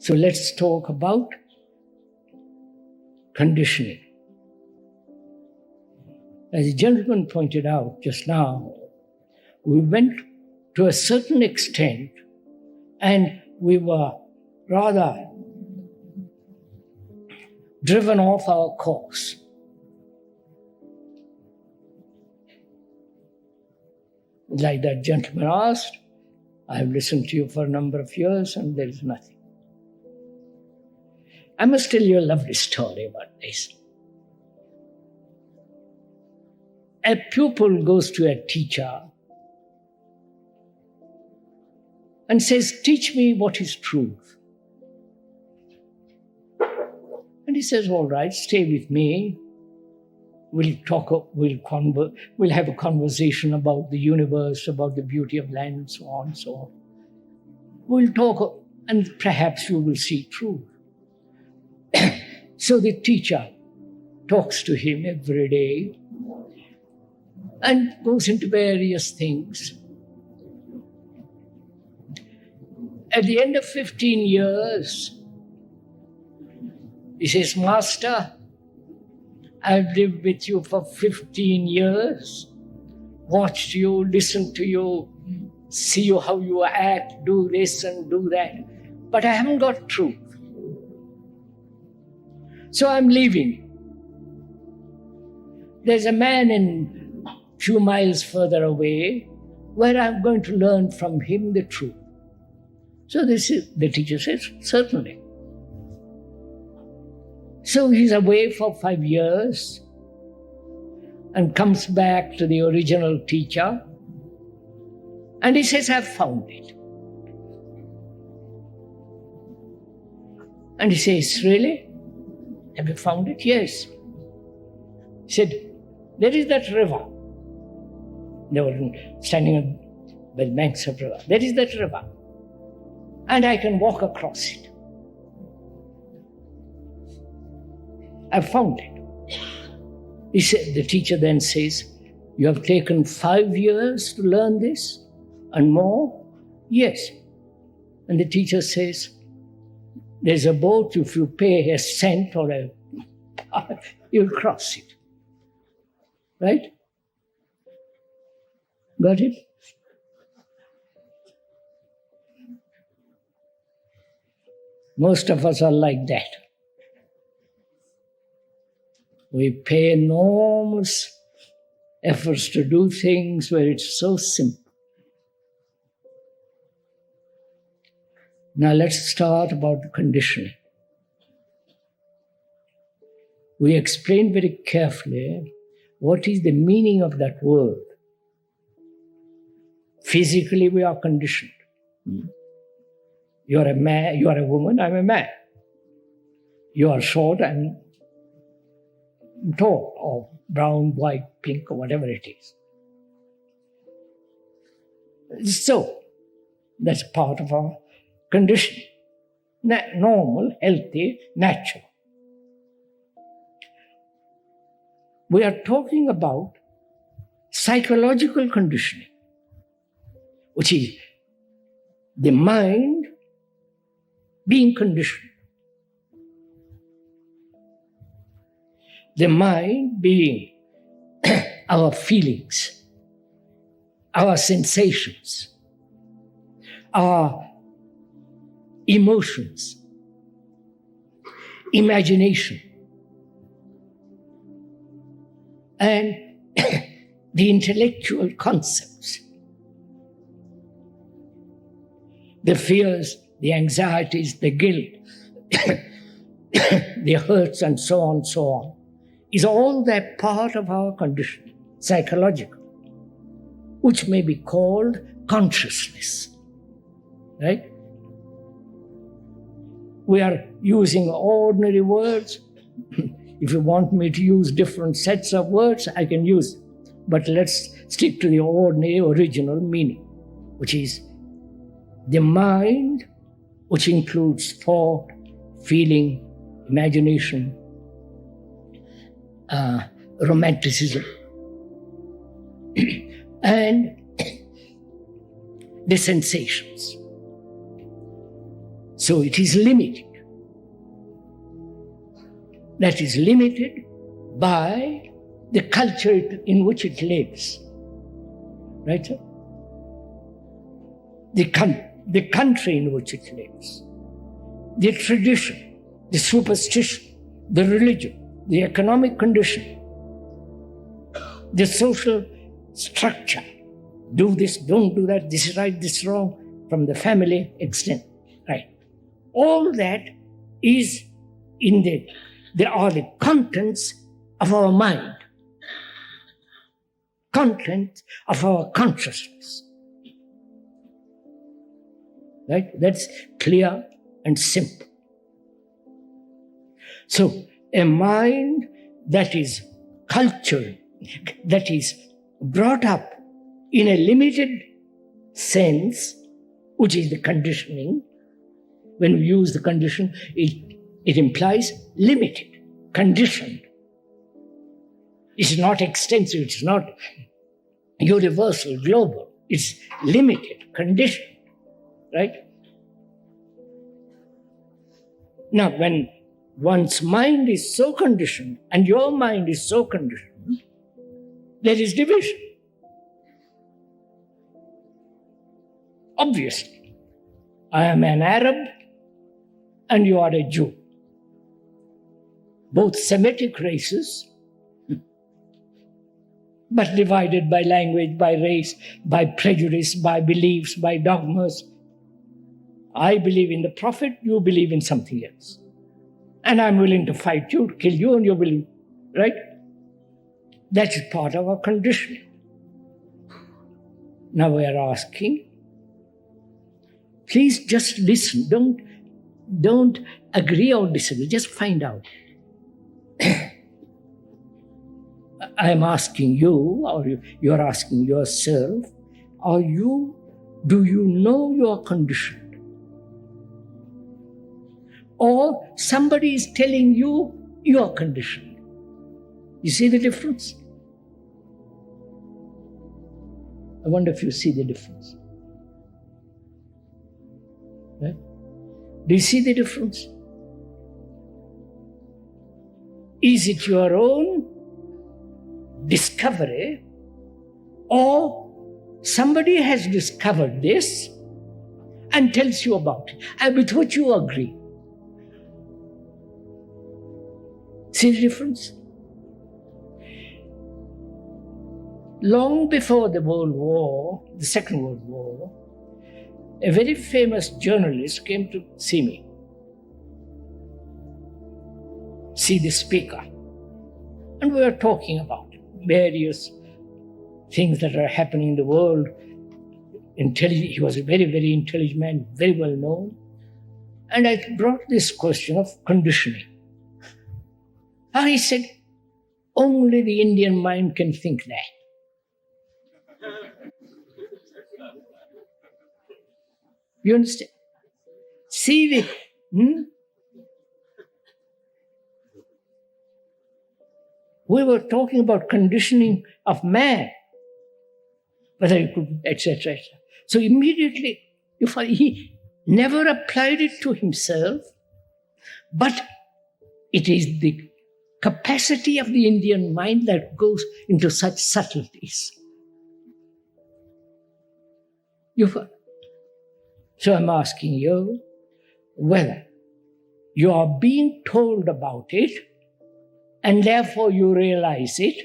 So let's talk about conditioning. As a gentleman pointed out just now, we went to a certain extent and we were rather driven off our course. Like that gentleman asked, I have listened to you for a number of years and there is nothing. I must tell you a lovely story about this. A pupil goes to a teacher and says, teach me what is truth. And he says, all right, stay with me. We'll have a conversation about the universe, about the beauty of land, and so on and so on. We'll talk, and perhaps you will see truth. So the teacher talks to him every day and goes into various things. At the end of 15 years, he says, Master, I've lived with you for 15 years, watched you, listened to you, see you how you act, do this and do that, but I haven't got truth. So I'm leaving. There's a man a few miles further away where I'm going to learn from him the truth. So the teacher says, certainly. So he's away for 5 years and comes back to the original teacher and he says, I've found it. And he says, really? Have you found it? Yes. He said, there is that river. They were standing by the banks of the river. There is that river. And I can walk across it. I've found it. He said, the teacher then says, you have taken 5 years to learn this and more? Yes. And the teacher says, there's a boat, if you pay a cent or you'll cross it. Right? Got it? Most of us are like that. We pay enormous efforts to do things where it's so simple. Now let's start about the conditioning. We explain very carefully what is the meaning of that word. Physically, we are conditioned. You are a man, you are a woman, I'm a man. You are short, I'm tall, or brown, white, pink, or whatever it is. So, that's part of our conditioning. Normal, healthy, natural. We are talking about psychological conditioning, which is the mind being conditioned. The mind being our feelings, our sensations, our emotions, imagination, and the intellectual concepts, the fears, the anxieties, the guilt, the hurts, and so on, is all that part of our condition, psychological, which may be called consciousness, right? We are using ordinary words. If you want me to use different sets of words, I can use them. But let's stick to the ordinary original meaning, which is the mind, which includes thought, feeling, imagination, romanticism, and the sensations. So it is limited. That is limited by the culture in which it lives. Right, sir? The country in which it lives. The tradition, the superstition, the religion, the economic condition, the social structure. Do this, don't do that, this is right, this is wrong, from the family extent. Right. All that is there are the contents of our mind, contents of our consciousness. Right? That's clear and simple. So, a mind that is cultured, that is brought up in a limited sense, which is the conditioning. When we use the condition, it implies limited, conditioned. It's not extensive, it's not universal, global. It's limited, conditioned. Right? Now, when one's mind is so conditioned and your mind is so conditioned, there is division. Obviously, I am an Arab and you are a Jew. Both Semitic races, but divided by language, by race, by prejudice, by beliefs, by dogmas. I believe in the Prophet, you believe in something else. And I'm willing to fight you, to kill you, and you believe, right? That is part of our conditioning. Now we are asking, please just listen. Don't agree or disagree. Just find out. I am asking you, or you are asking yourself, do you know you are conditioned? Or somebody is telling you you are conditioned. You see the difference? I wonder if you see the difference. Right? Do you see the difference? Is it your own discovery, or somebody has discovered this and tells you about it, and with which you agree? See the difference? Long before the World War, the Second World War, a very famous journalist came to see me, see the speaker. And we were talking about various things that are happening in the world. He was a very, very intelligent man, very well known. And I brought this question of conditioning. And he said, only the Indian mind can think that. You understand? See we were talking about conditioning of man, whether he could, etc., etc. So immediately, he never applied it to himself, but it is the capacity of the Indian mind that goes into such subtleties. So I'm asking you whether you are being told about it and therefore you realize it,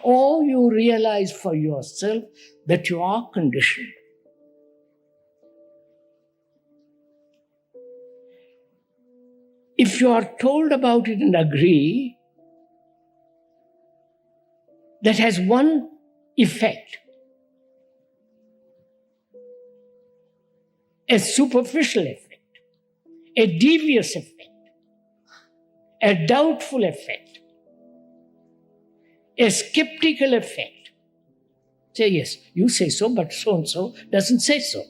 or you realize for yourself that you are conditioned. If you are told about it and agree, that has one effect, a superficial effect, a devious effect, a doubtful effect, a skeptical effect. Say, yes, you say so, but so-and-so doesn't say so.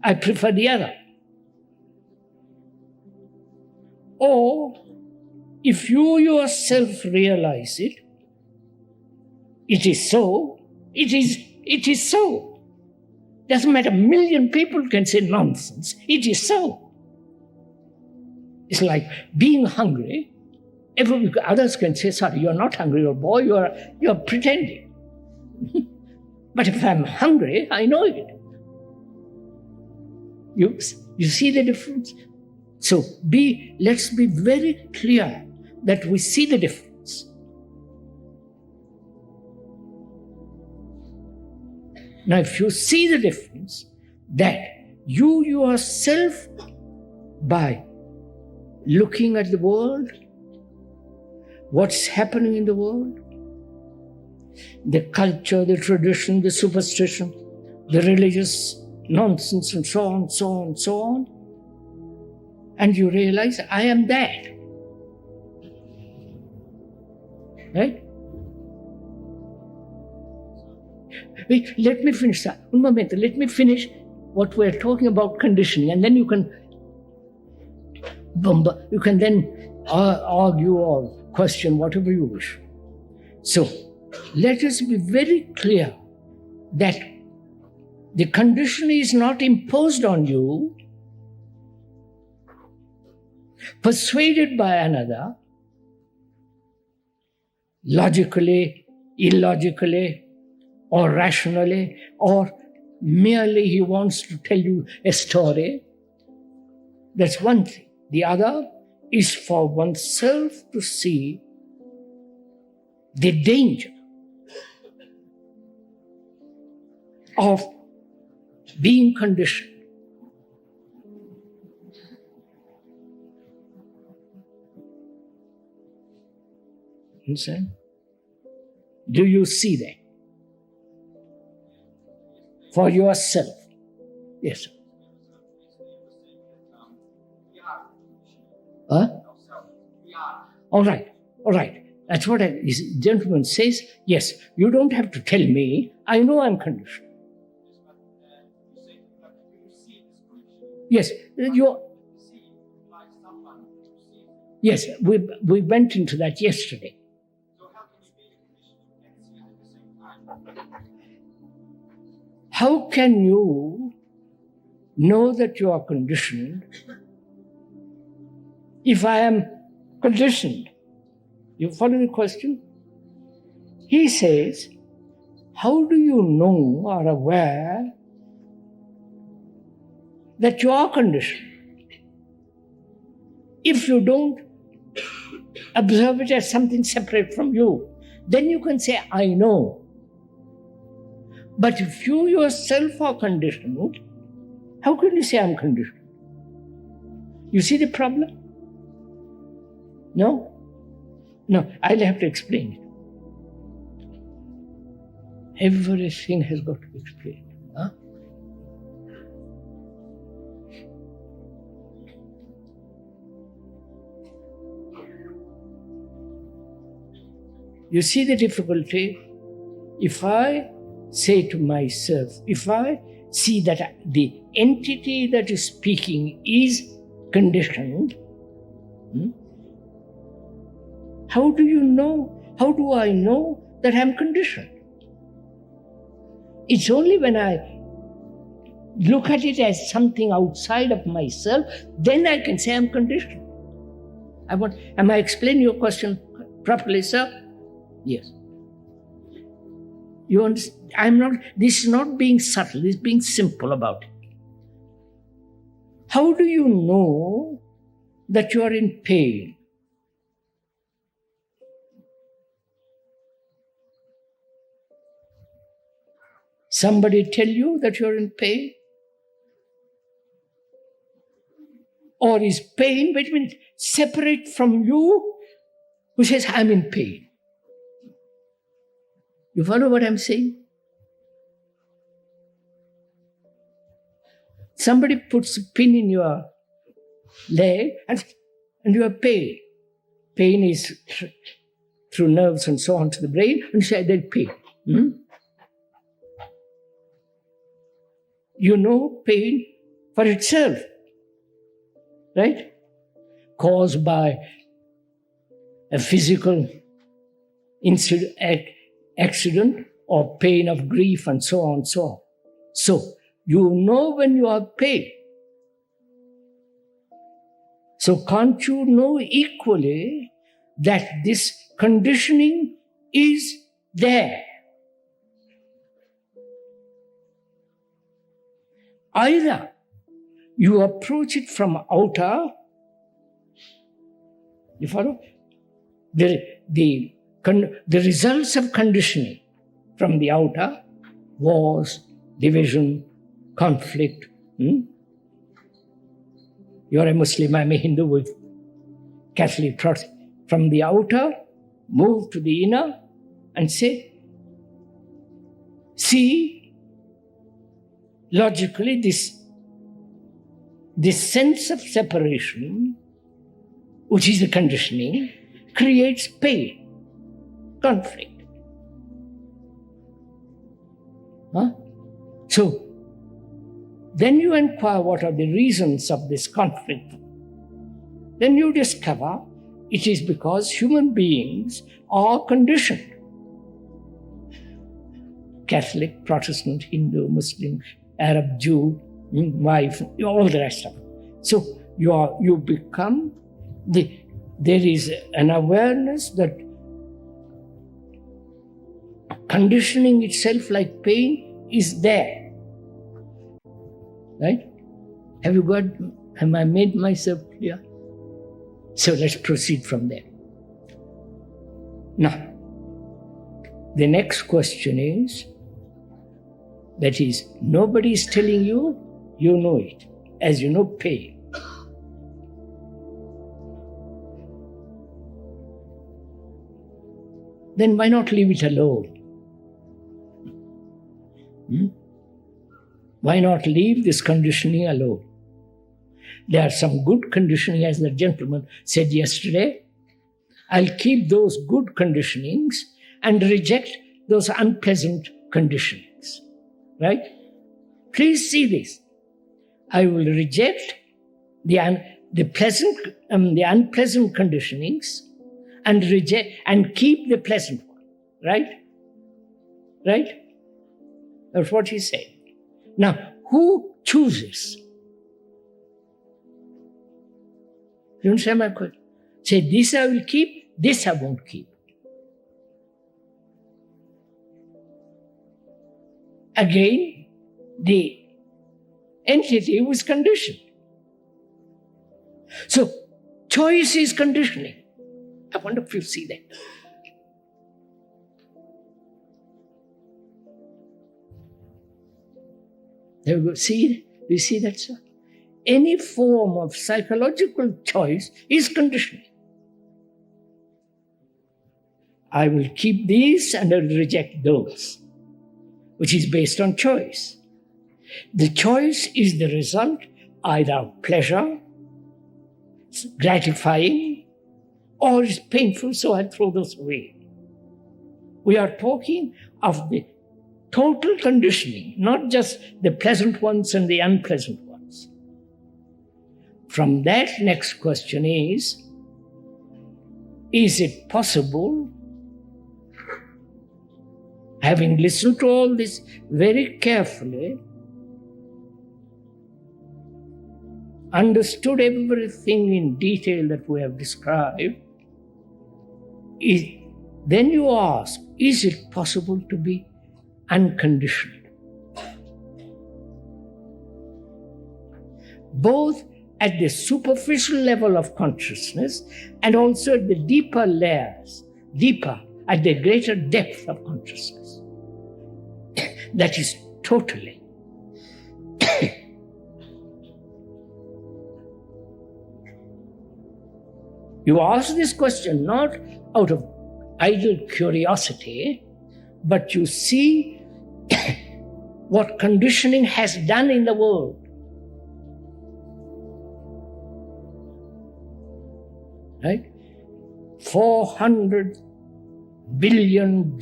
I prefer the other. Or, if you yourself realize it, it is so, it is so. Doesn't matter, 1,000,000 people can say nonsense. It is so. It's like being hungry. Others can say, sorry, you're not hungry, old boy, you're pretending. But if I'm hungry, I know it. You see the difference? So let's be very clear that we see the difference. Now, if you see the difference, that you yourself, by looking at the world, what's happening in the world, the culture, the tradition, the superstition, the religious nonsense, and so on, so on, so on, and you realize, I am that. Right? Wait, let me finish that. Un momento, let me finish what we're talking about, conditioning, and then you can then argue or question whatever you wish. So, let us be very clear that the condition is not imposed on you, persuaded by another, logically, illogically, or rationally, or merely he wants to tell you a story. That's one thing. The other is for oneself to see the danger of being conditioned. Understand? Do you see that? For yourself. Yes, sir. Huh? All right. That's what this gentleman says. Yes, you don't have to tell me. I know I'm conditioned. Yes, yes, we went into that yesterday. How can you know that you are conditioned if I am conditioned? You follow the question? He says, how do you know or aware that you are conditioned? If you don't observe it as something separate from you, then you can say, I know. But if you yourself are conditioned, how can you say I'm conditioned? You see the problem? No, I'll have to explain it. Everything has got to be explained. Huh? You see the difficulty? If I say to myself, if I see that the entity that is speaking is conditioned, how do you know? How do I know that I'm conditioned? It's only when I look at it as something outside of myself, then I can say I'm conditioned. Am I explaining your question properly, sir? Yes. You understand? This is not being subtle, this is being simple about it. How do you know that you are in pain? Somebody tell you that you're in pain? Or is pain, wait a minute, separate from you who says, I'm in pain? You follow what I'm saying? Somebody puts a pin in your leg and you have pain. Pain is through nerves and so on to the brain, and you say, there's pain. You know pain for itself, right? Caused by a physical accident or pain of grief and so on and so on. So, You know when you are pain. So can't you know equally that this conditioning is there? Either you approach it from outer, you follow? The results of conditioning from the outer, wars, division, conflict. You're a Muslim, I'm a Hindu with Catholic Protestant. From the outer, move to the inner and say, see, logically this sense of separation, which is the conditioning, creates pain, conflict. So, then you inquire what are the reasons of this conflict. Then you discover it is because human beings are conditioned. Catholic, Protestant, Hindu, Muslim, Arab, Jew, wife, all the rest of it. So you become, there is an awareness that conditioning itself like pain is there. Right? Have I made myself clear? So let's proceed from there. Now, the next question is, that is, nobody is telling you, you know it. As you know, pain. Then why not leave it alone? Why not leave this conditioning alone? There are some good conditioning, as the gentleman said yesterday. I'll keep those good conditionings and reject those unpleasant conditionings. Right? Please see this. I will reject the unpleasant conditionings and keep the pleasant one. Right? Right? That's what he said. Now, who chooses? You understand my question? Say, this I will keep, this I won't keep. Again, the entity was conditioned. So, choice is conditioning. I wonder if you see that. There we go. See? Do you see that, sir? Any form of psychological choice is conditioning. I will keep these and I will reject those, which is based on choice. The choice is the result either of pleasure, gratifying, or is painful, so I throw those away. We are talking of the total conditioning, not just the pleasant ones and the unpleasant ones. From that, next question is it possible, having listened to all this very carefully, understood everything in detail that we have described, then you ask, is it possible to be unconditioned? Both at the superficial level of consciousness and also at the deeper layers, at the greater depth of consciousness. That is totally. You ask this question not out of idle curiosity, but you see what conditioning has done in the world. Right? $400 billion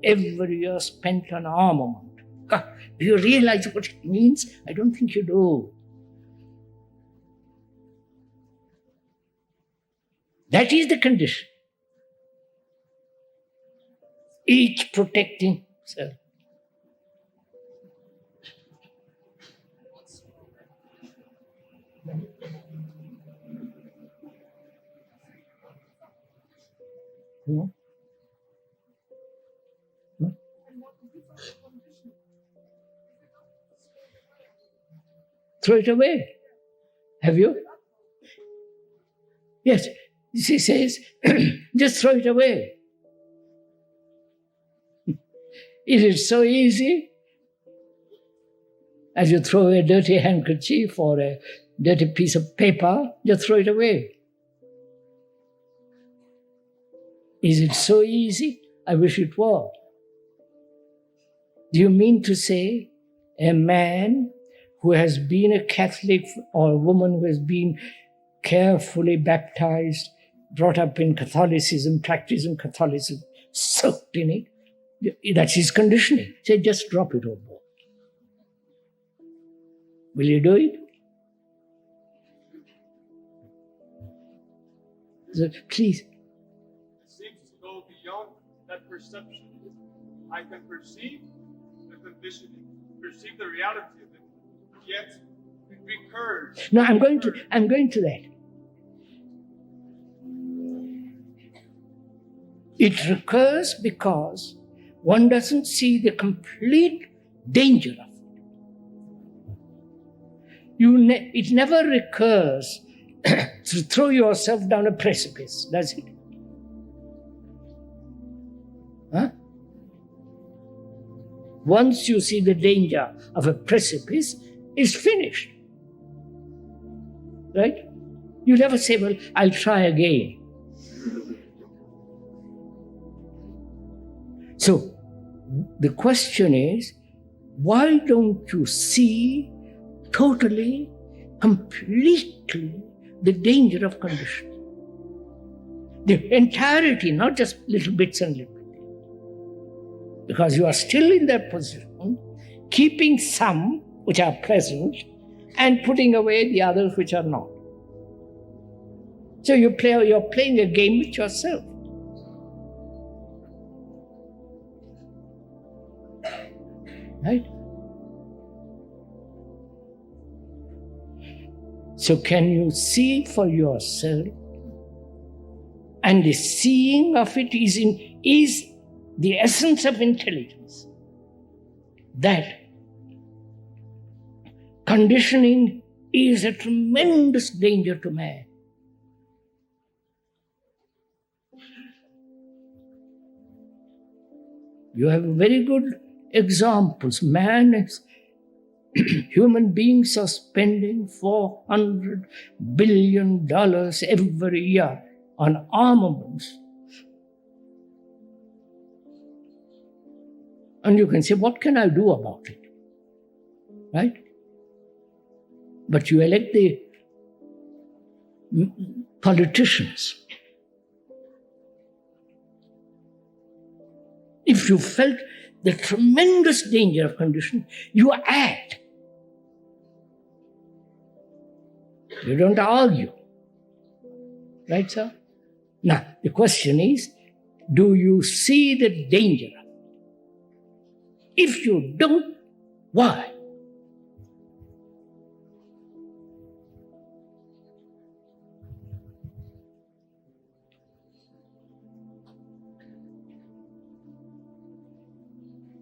every year spent on armament. God, do you realize what it means? I don't think you do. That is the condition. Each protecting self. No? No? Throw it away. Have you? Yes. She says, just throw it away. It is so easy as you throw away a dirty handkerchief or a dirty piece of paper, just throw it away. Is it so easy? I wish it were. Do you mean to say a man who has been a Catholic or a woman who has been carefully baptized, brought up in Catholicism, practicing Catholicism, soaked in it, that's his conditioning. Say, just drop it overboard. Will you do it? So, please. It seems to go beyond that perception. I can perceive the conditioning, perceive the reality of it, yet it recurs. No, I'm going to that. It recurs because one doesn't see the complete danger of it. It never recurs to throw yourself down a precipice, does it? Huh? Once you see the danger of a precipice, it's finished. Right? You never say, well, I'll try again. So, the question is, why don't you see totally, completely the danger of conditioning? The entirety, not just little bits and little bits. Because you are still in that position, keeping some which are present and putting away the others which are not. So you're playing a game with yourself. Right? So can you see for yourself? And the seeing of it is the essence of intelligence. That conditioning is a tremendous danger to man. You have very good examples. Human beings are spending $400 billion every year on armaments. And you can say, what can I do about it? Right? But you elect the politicians. If you felt the tremendous danger of condition, you act. You don't argue. Right, sir? Now, the question is, do you see the danger? If you don't, why?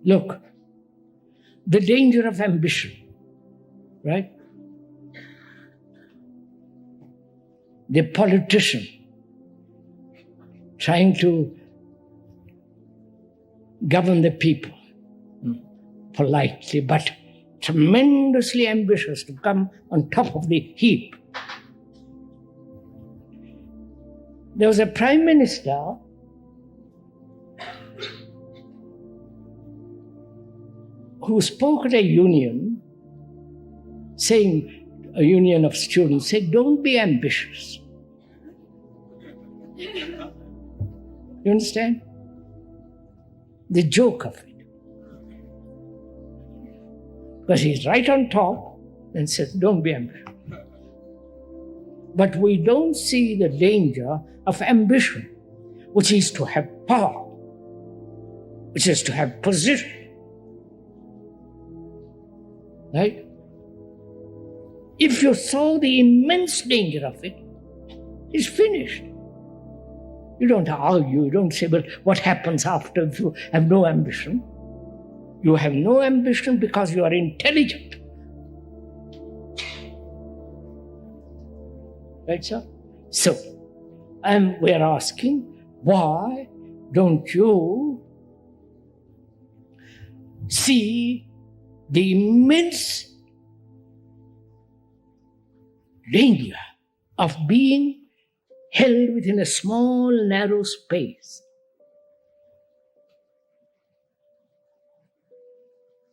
Look, the danger of ambition, right? The politician trying to govern the people politely, but tremendously ambitious to come on top of the heap. There was a prime minister who spoke at a union, saying, a union of students, said, don't be ambitious. You understand? The joke of it. Because he's right on top and says, don't be ambitious. But we don't see the danger of ambition, which is to have power, which is to have position. Right? If you saw the immense danger of it, it's finished. You don't argue, you don't say, but what happens after if you have no ambition? You have no ambition because you are intelligent. Right, sir? So, we are asking, why don't you see the immense danger of being held within a small, narrow space,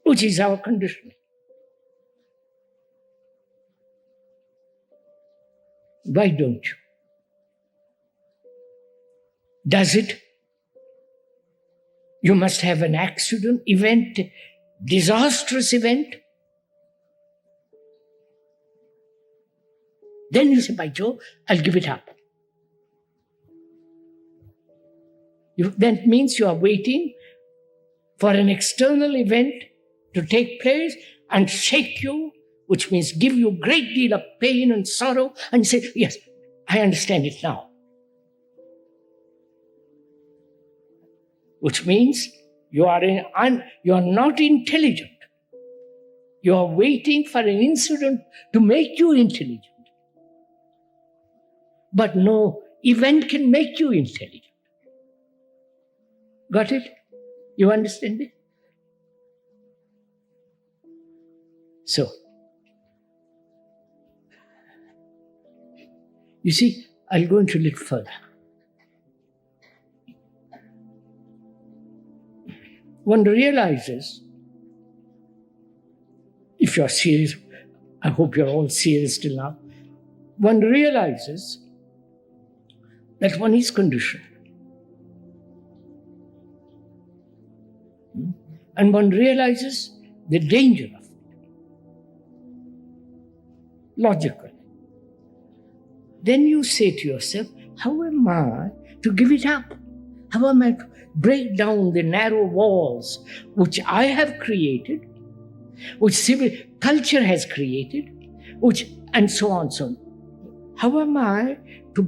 which is our conditioning? Why don't you? Does it? You must have an accident, event, disastrous event. Then you say, by Jove, I'll give it up. That means you are waiting for an external event to take place and shake you, which means give you a great deal of pain and sorrow, and say, yes, I understand it now. Which means you are not intelligent. You are waiting for an incident to make you intelligent. But no event can make you intelligent. Got it? You understand it? So, you see, I'll go into a little further. One realizes, if you're serious, I hope you're all serious till now, one realizes that one is conditioned. And one realizes the danger of it. Logically. Then you say to yourself, how am I to give it up? How am I to break down the narrow walls which I have created, which civil culture has created, and so on, so on. How am I to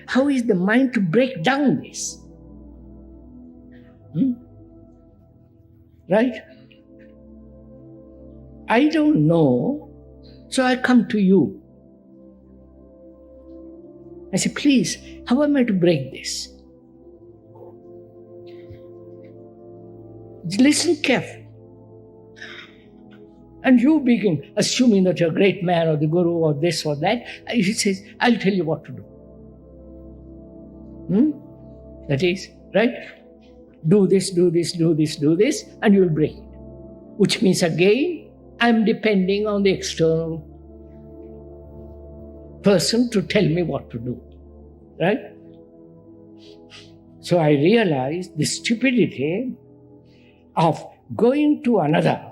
how is the mind to break down this? Right? I don't know, so I come to you. I say, please, how am I to break this? Listen carefully. And you begin assuming that you're a great man or the guru or this or that. He says, I'll tell you what to do. That is, right? Do this, do this, do this, do this, and you'll break it. Which means again, I'm depending on the external person to tell me what to do. Right? So I realized the stupidity of going to another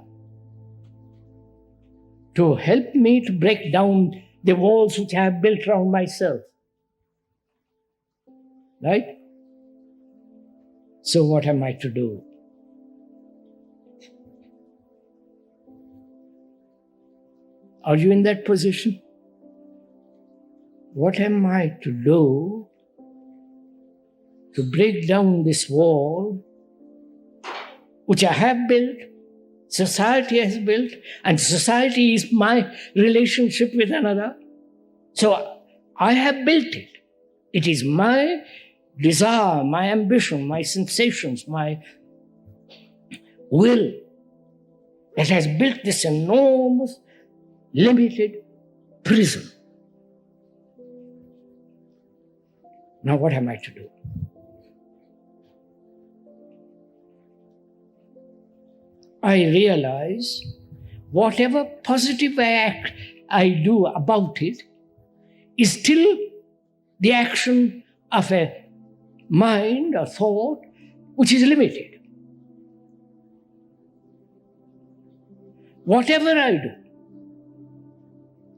to help me to break down the walls which I have built around myself. Right? So what am I to do? Are you in that position? What am I to do to break down this wall which I have built, society has built, and society is my relationship with another? So I have built it. It is my desire, my ambition, my sensations, my will that has built this enormous, limited prison. Now what am I to do? I realize whatever positive act I do about it is still the action of a mind, a thought, which is limited. Whatever I do.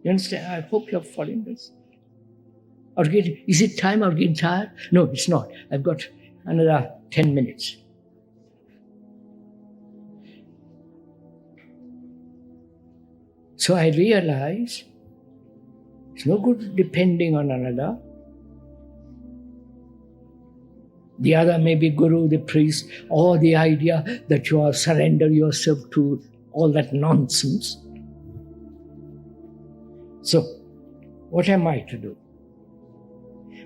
You understand? I hope you're following this. Is it time or getting tired? No, it's not. I've got another 10 minutes. So I realize it's no good depending on another. The other may be guru, the priest, or the idea that you have surrendered yourself to all that nonsense. So, what am I to do?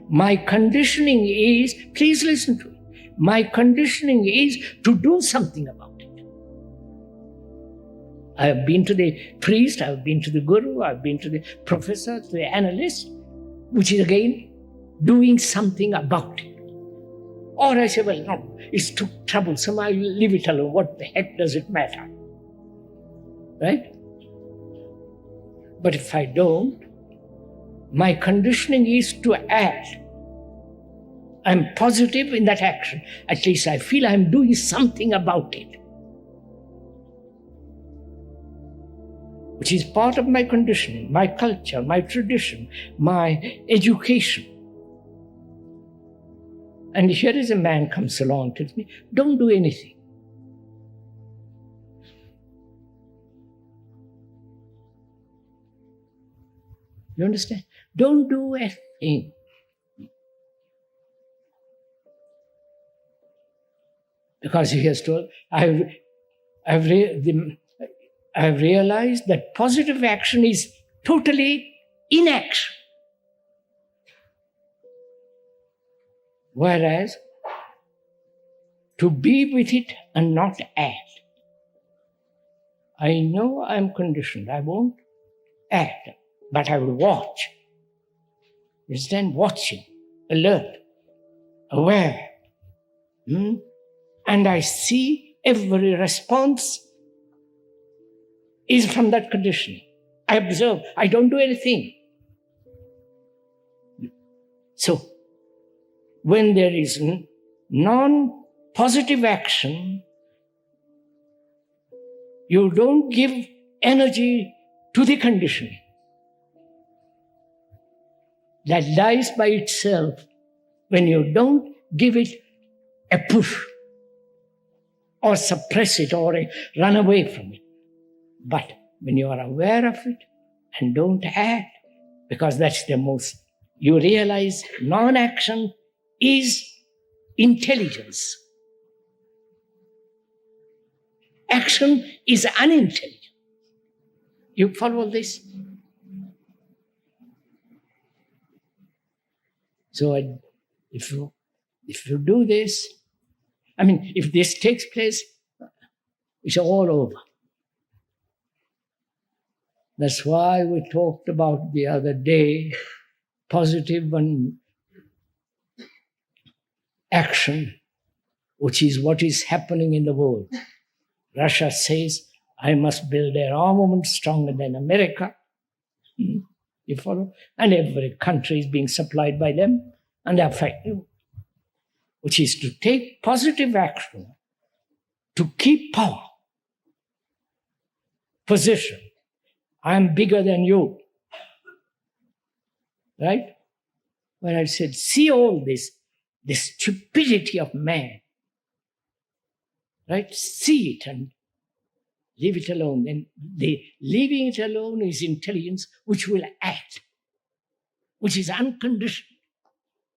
My conditioning is, please listen to me, my conditioning is to do something about it. I have been to the priest, I have been to the guru, I have been to the professor, to the analyst, which is again doing something about it. Or I say, well, no, it's too troublesome, I'll leave it alone. What the heck does it matter? Right? But if I don't, my conditioning is to act. I'm positive in that action. At least I feel I'm doing something about it, which is part of my conditioning, my culture, my tradition, my education. And here is a man comes along and tells me, don't do anything. You understand? Don't do a thing. Because he has told, I've realized that positive action is totally inaction. Whereas, to be with it and not act. I know I'm conditioned, I won't act, but I will watch. Understand? Watching, alert, aware. And I see every response is from that conditioning. I observe, I don't do anything. So, when there is non-positive action, you don't give energy to the conditioning. That dies by itself when you don't give it a push or suppress it or run away from it. But when you are aware of it and don't act, because that's the most, you realize non-action is intelligence. Action is unintelligent. You follow this? So if you do this, if this takes place, it's all over. That's why we talked about the other day, positive and action, which is what is happening in the world. Russia says, I must build their armament stronger than America. You follow? And every country is being supplied by them, and they're fighting, which is to take positive action to keep power, position. I'm bigger than you. Right? When I said, see all this, the stupidity of man. Right? See it and leave it alone. Then the leaving it alone is intelligence which will act, which is unconditional.